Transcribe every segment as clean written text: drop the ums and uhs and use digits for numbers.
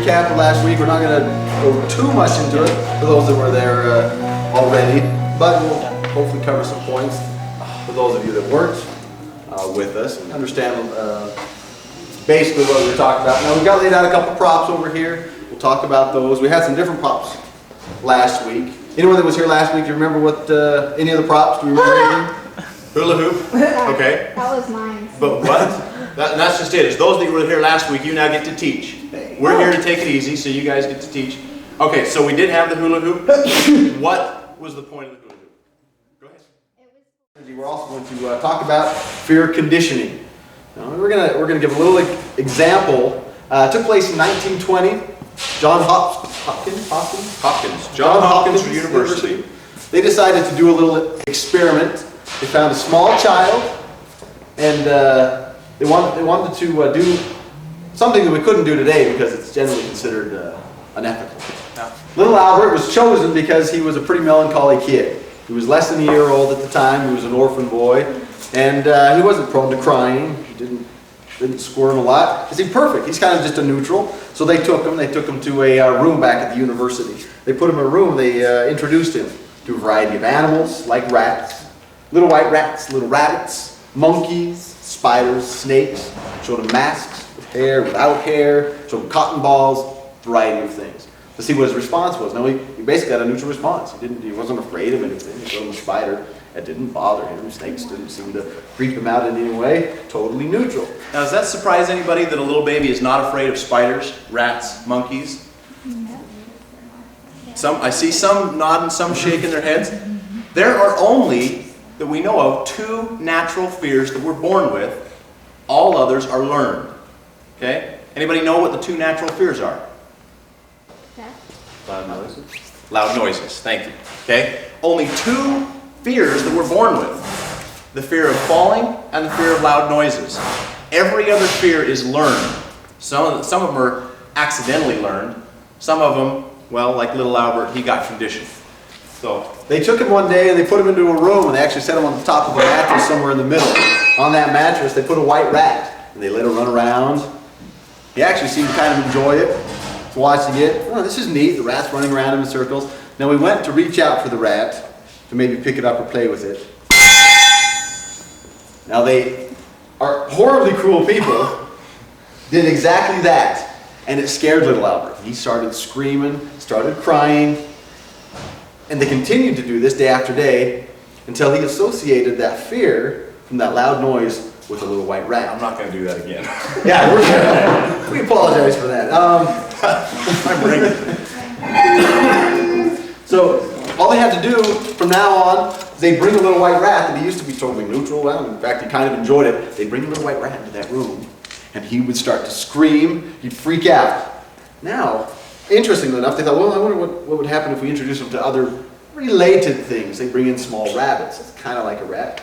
recap of last week. We're not going to go too much into it for those that were there already, but we'll hopefully cover some points for those of you that weren't with us and understand basically what we were talking about. Now we've got laid out a couple props over here. We'll talk about those. We had some different props last week. Anyone that was here last week, do you remember what any of the props? Do you remember anything? Hula hoop. Okay. That was mine. But what? That's just it. It's those that were here last week, you now get to teach. We're here to take it easy, so you guys get to teach. Okay, so we did have the hula hoop. What was the point of the hula hoop? Go ahead. We're also going to talk about fear conditioning. Now, we're gonna give a little example. It took place in 1920. Johns Hopkins University. They decided to do a little experiment. They found a small child, and they wanted to do something that we couldn't do today because it's generally considered unethical. Yeah. Little Albert was chosen because he was a pretty melancholy kid. He was less than a year old at the time. He was an orphan boy, and he wasn't prone to crying. He didn't squirm a lot. Is he perfect? He's kind of just a neutral. So they took him to a room back at the university. They put him in a room. They introduced him to a variety of animals, like rats, little white rats, little rabbits, monkeys, spiders, snakes. Showed him masks with hair, without hair. Showed him cotton balls, variety of things, to see what his response was. Now he basically had a neutral response. He wasn't afraid of anything. He showed him a spider. It didn't bother him. Snakes didn't seem to creep him out in any way. Totally neutral. Now, does that surprise anybody that a little baby is not afraid of spiders, rats, monkeys? I see some nodding, some shaking their heads. There are only, that we know of, 2 natural fears that we're born with. All others are learned. Okay? Anybody know what the 2 natural fears are? Loud noises. Loud noises. Thank you. Okay? Only 2 fears that we're born with. The fear of falling and the fear of loud noises. Every other fear is learned. Some of them are accidentally learned. Some of them, well, like little Albert, he got conditioned. So they took him one day and they put him into a room and they actually set him on the top of a mattress somewhere in the middle. On that mattress they put a white rat and they let him run around. He actually seemed to kind of enjoy it. He's watching it. Oh, this is neat. The rat's running around him in circles. Now we went to reach out for the rat to maybe pick it up or play with it. Now they are horribly cruel people. Did exactly that, and it scared little Albert. He started screaming, started crying, and they continued to do this day after day until he associated that fear from that loud noise with a little white rat. I'm not going to do that again. Yeah, we apologize for that. I'm bringing. So all they had to do from now on, they'd bring a little white rat that he used to be totally neutral. Well, in fact, he kind of enjoyed it. They'd bring a little white rat into that room, and he would start to scream. He'd freak out. Now, interestingly enough, they thought, well, I wonder what would happen if we introduce him to other related things. They bring in small rabbits. It's kind of like a rat.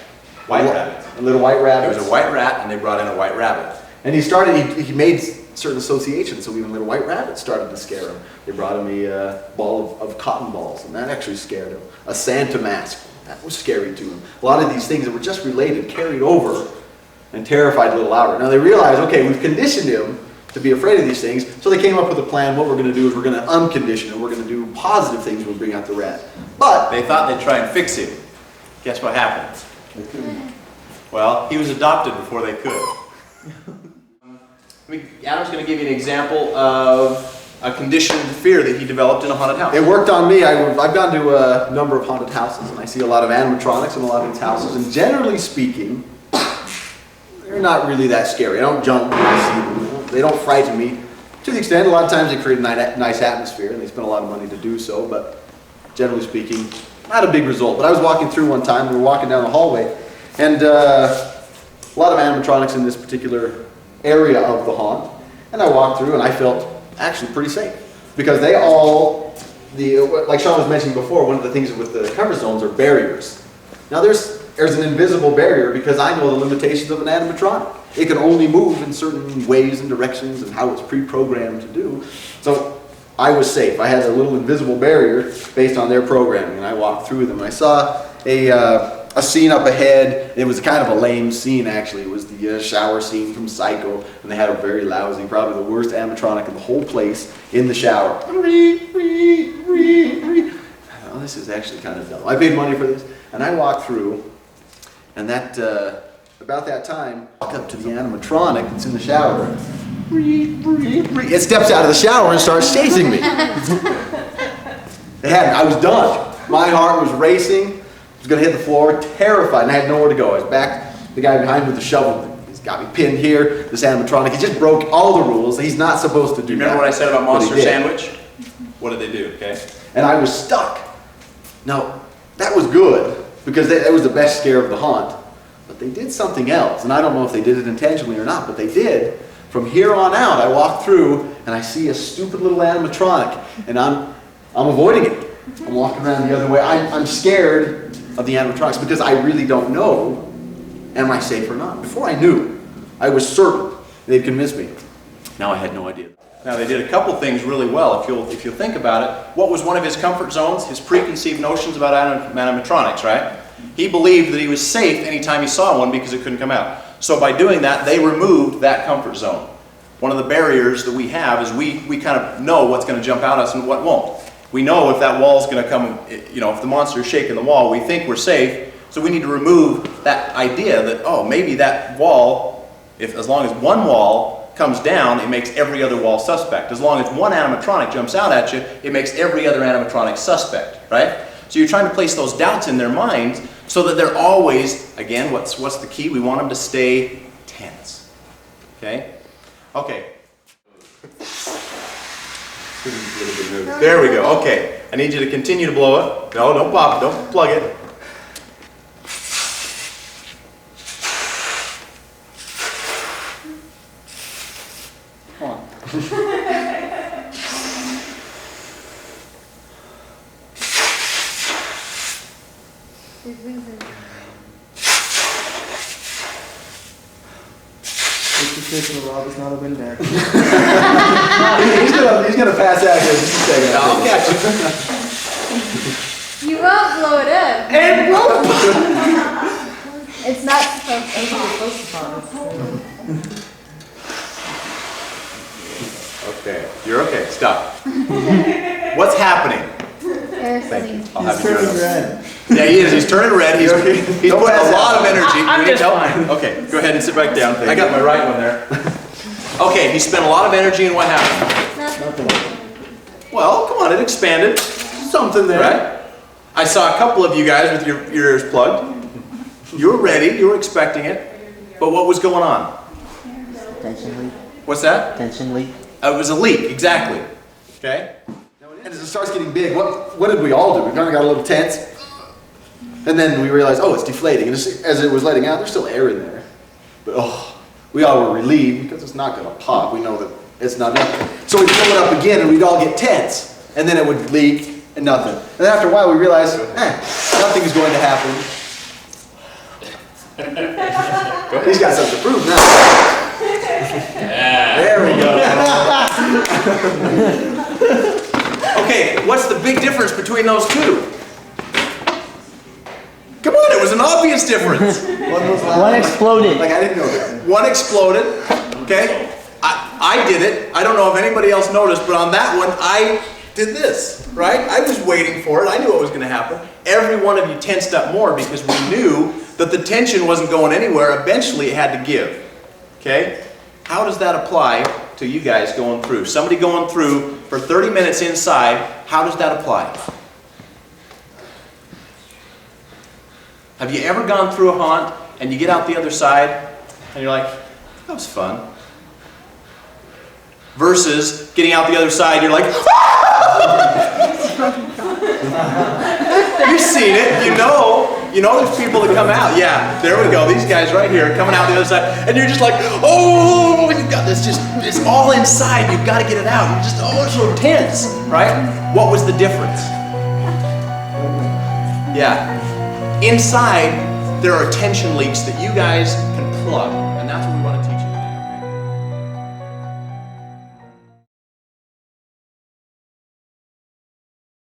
White rabbit. A little white rabbit. There was a white rat, and they brought in a white rabbit. And he made certain associations, so even little white rabbits started to scare him. They brought him a ball of cotton balls, and that actually scared him. A Santa mask, that was scary to him. A lot of these things that were just related carried over and terrified little Albert. Now they realized, okay, we've conditioned him to be afraid of these things, so they came up with a plan. What we're going to do is we're going to uncondition him. We're going to do positive things when we bring out the rat. But they thought they'd try and fix him. Guess what happened? Well, he was adopted before they could. Adam's going to give you an example of a conditioned fear that he developed in a haunted house. It worked on me. I've gone to a number of haunted houses, and I see a lot of animatronics in a lot of these houses, and generally speaking, they're not really that scary. I don't jump when I see them. They don't frighten me. To the extent, a lot of times they create a nice atmosphere, and they spend a lot of money to do so, but generally speaking, not a big result. But I was walking through one time, and we were walking down the hallway, and a lot of animatronics in this particular area of the haunt, and I walked through and I felt actually pretty safe because they all, like Sean was mentioning before, one of the things with the cover zones are barriers. Now there's an invisible barrier because I know the limitations of an animatronic. It can only move in certain ways and directions and how it's pre-programmed to do. So I was safe. I had a little invisible barrier based on their programming, and I walked through them. I saw a a scene up ahead. It was kind of a lame scene, actually. It was the shower scene from Psycho, and they had a very lousy, probably the worst animatronic in the whole place in the shower. Oh, this is actually kind of dumb. I paid money for this, and I walked through, and that about that time, I walk up to the animatronic that's in the shower. It steps out of the shower and starts chasing me. I was done. My heart was racing. I was going to hit the floor, terrified, and I had nowhere to go. I was back, the guy behind me with the shovel. He's got me pinned here, this animatronic. He just broke all the rules. He's not supposed to do that. Remember what I said about Monster Sandwich? What did they do, okay? And I was stuck. Now, that was good, because that was the best scare of the haunt. But they did something else, and I don't know if they did it intentionally or not, but they did. From here on out, I walk through, and I see a stupid little animatronic, and I'm avoiding it. I'm walking around the other way. I'm scared of the animatronics because I really don't know, am I safe or not? Before I knew, I was certain they'd convince me. Now I had no idea. Now they did a couple things really well, if you'll think about it. What was one of his comfort zones? His preconceived notions about animatronics, right? He believed that he was safe anytime he saw one because it couldn't come out. So by doing that, they removed that comfort zone. One of the barriers that we have is we kind of know what's going to jump out at us and what won't. We know if that wall's going to come, if the monster's shaking the wall, we think we're safe, so we need to remove that idea that, oh, maybe that wall, as long as one wall comes down, it makes every other wall suspect. As long as one animatronic jumps out at you, it makes every other animatronic suspect, right? So you're trying to place those doubts in their minds so that they're always, again, what's the key? We want them to stay tense, okay? Okay. There we go. Okay. I need you to continue to blow it. No, don't pop it. Don't plug it. Come on. Rob is not a win there. He's gonna pass out here in just a second. I'll catch you. You won't blow it up. It won't. It's not supposed to. Okay. You're okay. Stop. What's happening? Thank you. I'll have He's you do turning it. red. Yeah, he is. He's turning red. He's putting a lot of energy. I'm Do we need just help? fine. Okay, go ahead and sit back down. I got my right one there. Okay, he spent a lot of energy, and what happened? Nothing. Well, come on, it expanded. Something there. Right? I saw a couple of you guys with your ears plugged. You were ready. You were expecting it. But what was going on? Tension leak. What's that? Tension leak. It was a leak, exactly. Okay? And as it starts getting big, what did we all do? We kind of got a little tense. And then we realized, oh, it's deflating. And as it was letting out, there's still air in there. But we all were relieved because it's not going to pop. We know that it's not nothing. So we'd fill it up again and we'd all get tense. And then it would leak and nothing. And then after a while we realized, nothing is going to happen. He's got something to prove now. There we go. Okay, what's the big difference between those two? Come on, it was an obvious difference. One exploded. Like I didn't know that. One exploded, okay? I did it. I don't know if anybody else noticed, but on that one, I did this, right? I was waiting for it. I knew what was going to happen. Every one of you tensed up more because we knew that the tension wasn't going anywhere. Eventually, it had to give, okay? How does that apply to you guys going through? Somebody going through for 30 minutes inside, how does that apply? Have you ever gone through a haunt and you get out the other side and you're like, that was fun? Versus getting out the other side, you're like, you've seen it, you know there's people that come out. Yeah, there we go, these guys right here coming out the other side, and you're just like, oh, you got this, it's all inside, you've got to get it out. You're just, it's so tense, right? What was the difference? Yeah. Inside, there are tension leaks that you guys can plug.